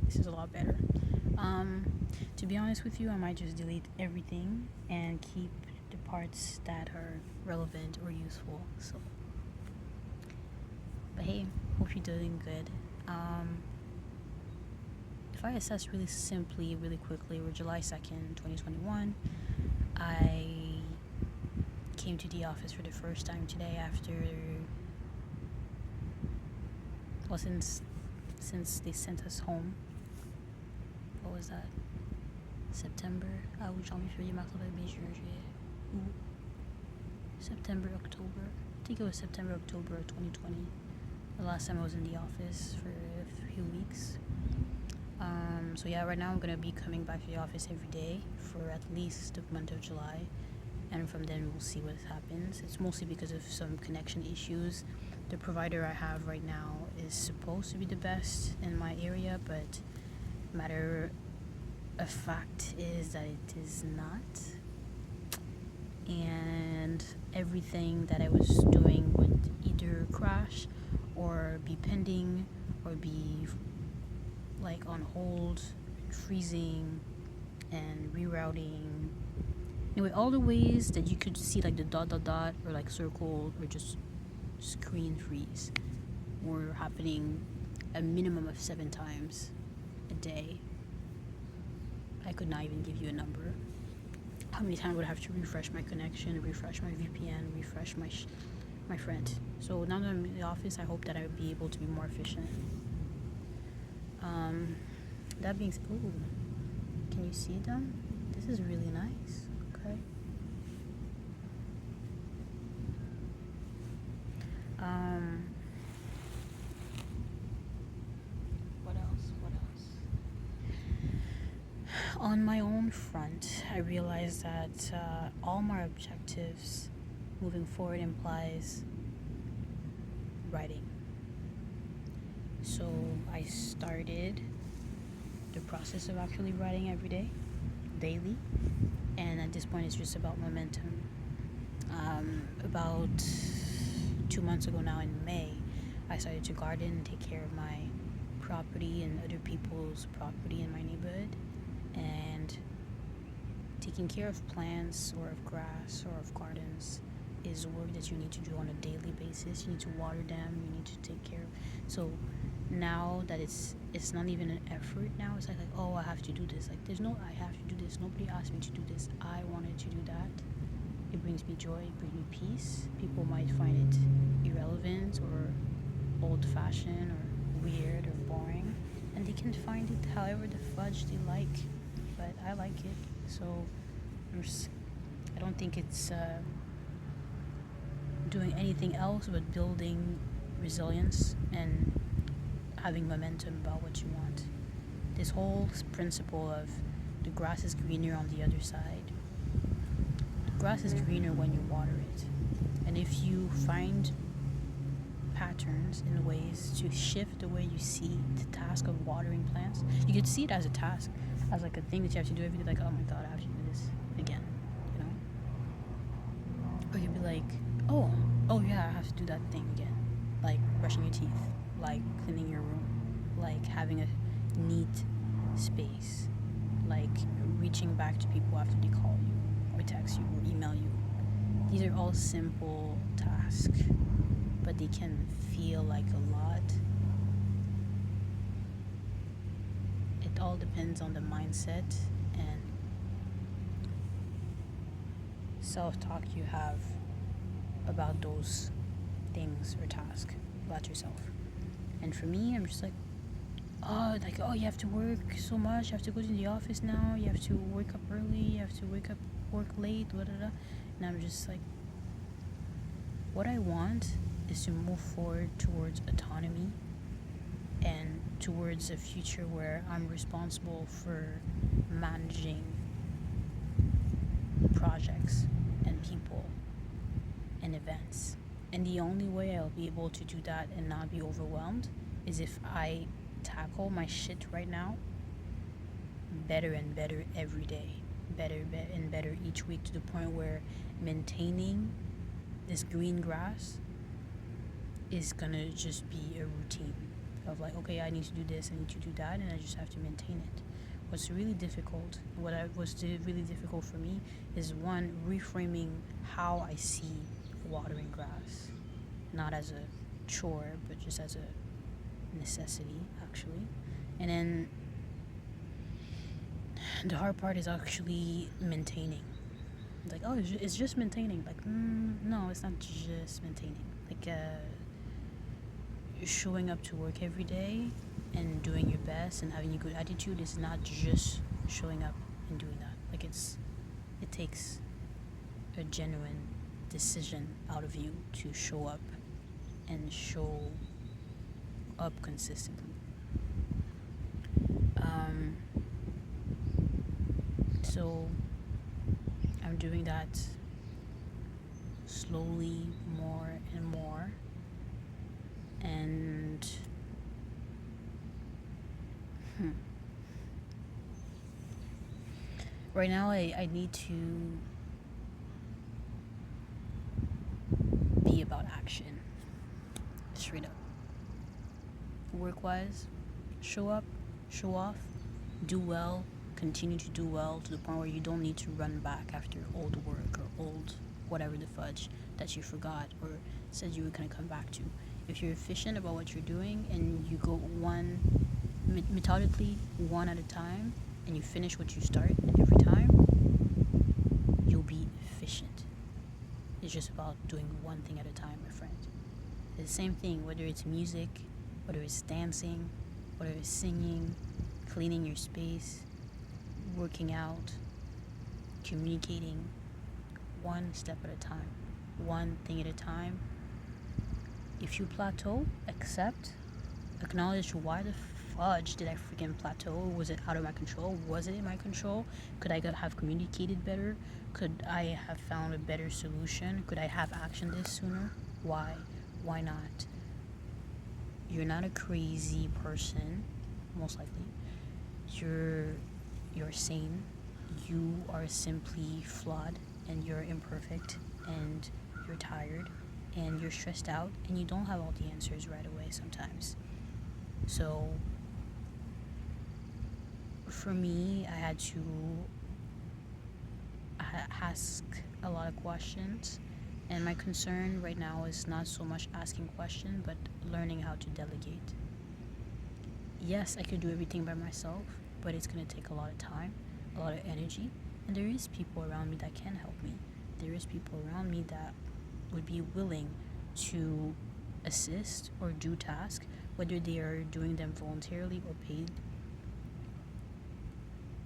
This is a lot better. To be honest with you, I might just delete everything and keep the parts that are relevant or useful. So, but hey, hope you're doing good. If I assess really simply, really quickly, we're July 2nd, 2021. I came to the office for the first time today after, well, since they sent us home. What was that? September. Ah oui, janvier, février, mars, avril, mai, juin, juillet. Ooh. September, October. I think it was September, October of 2020. The last time I was in the office for a few weeks. So yeah, right now I'm gonna be coming back to the office every day for at least the month of July, and from then we'll see what happens. It's mostly because of some connection issues. The provider I have right now is supposed to be the best in my area, but matter of fact is that it is not. And everything that I was doing would either crash or be pending or be like on hold, freezing, and rerouting. Anyway, all the ways that you could see like the dot or like circle or just screen freeze were happening a minimum of 7 times a day. I could not even give you a number. How many times would I have to refresh my connection, refresh my VPN, refresh my friend? So now that I'm in the office, I hope that I would be able to be more efficient. That being said, ooh, can you see them? This is really nice. Okay. What else? On my own front, I realized that all my objectives moving forward implies writing. So I started the process of actually writing every day, daily, and at this point it's just about momentum. About 2 months ago now in May, I started to garden and take care of my property and other people's property in my neighborhood, and taking care of plants or of grass or of gardens is work that you need to do on a daily basis. You need to water them, you need to take care of. So now that it's not even an effort now, it's like oh, I have to do this. Like there's no I have to do this. Nobody asked me to do this. I wanted to do that. It brings me joy, it brings me peace. People might find it irrelevant or old-fashioned or weird or boring, and they can find it however the fudge they like, but I like it. So I don't think it's doing anything else but building resilience and having momentum about what you want. This whole principle of the grass is greener on the other side. The grass is greener when you water it. And if you find patterns and ways to shift the way you see the task of watering plants, you could see it as a task, as like a thing that you have to do every day, like, oh my god, I have to do this again, you know? Or you'd be like, oh yeah, I have to do that thing again. Like brushing your teeth, like cleaning your room, like having a neat space, like reaching back to people after they call you or text you or email you. These are all simple tasks, but they can feel like a lot. It all depends on the mindset and self-talk you have about those things or tasks about yourself. And for me, I'm just like, oh, you have to work so much, you have to go to the office now, you have to wake up early, you have to work late, blah, blah, blah. And I'm just like, what I want is to move forward towards autonomy and towards a future where I'm responsible for managing projects and people and events. And the only way I'll be able to do that and not be overwhelmed is if I tackle my shit right now better and better every day, better and better each week, to the point where maintaining this green grass is gonna just be a routine. of like, okay, I need to do this, I need to do that, and I just have to maintain it. What's really difficult, really difficult for me is one, reframing how I see watering grass, not as a chore, but just as a necessity, actually. And then the hard part is actually maintaining. Like, oh, it's just maintaining. Like, no, it's not just maintaining. Like, showing up to work every day and doing your best and having a good attitude is not just showing up and doing that. Like, it takes a genuine decision out of you to show up and show up consistently. So I'm doing that slowly, more and more, and right now I need to be about action, straight up. Work wise, show up, show off, do well, continue to do well to the point where you don't need to run back after old work or old whatever the fudge that you forgot or said you were going to come back to. If you're efficient about what you're doing and you go methodically, one at a time, and you finish what you start every time, you'll be efficient. It's just about doing one thing at a time, my friend. It's the same thing, whether it's music, whether it's dancing, whether it's singing, cleaning your space, working out, communicating, one step at a time, one thing at a time. If you plateau, acknowledge why the fudge did I freaking plateau? Was it out of my control? Was it in my control? Could I have communicated better? Could I have found a better solution? Could I have actioned this sooner? Why? Why not? You're not a crazy person, most likely. You're sane. You are simply flawed and you're imperfect and you're tired and you're stressed out and you don't have all the answers right away sometimes. So for me, I had to ask a lot of questions, and my concern right now is not so much asking questions but learning how to delegate. Yes, I could do everything by myself, but it's going to take a lot of time, a lot of energy, and there is people around me that can help me. There is people around me that would be willing to assist or do tasks, whether they are doing them voluntarily or paid.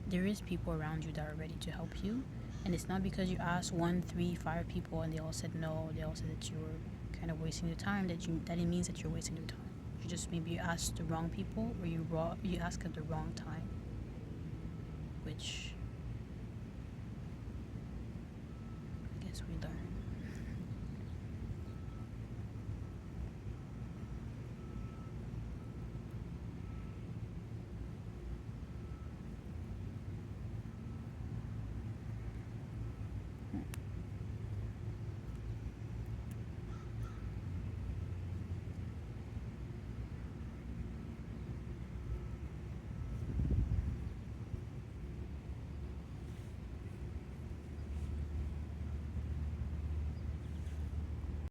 There is people around you that are ready to help you, and it's not because you asked 1, 3, 5 people and they all said no, they all said that you were kind of wasting your time, that it means that you're wasting your time. You just maybe asked the wrong people, or you asked at the wrong time, which I guess we learn.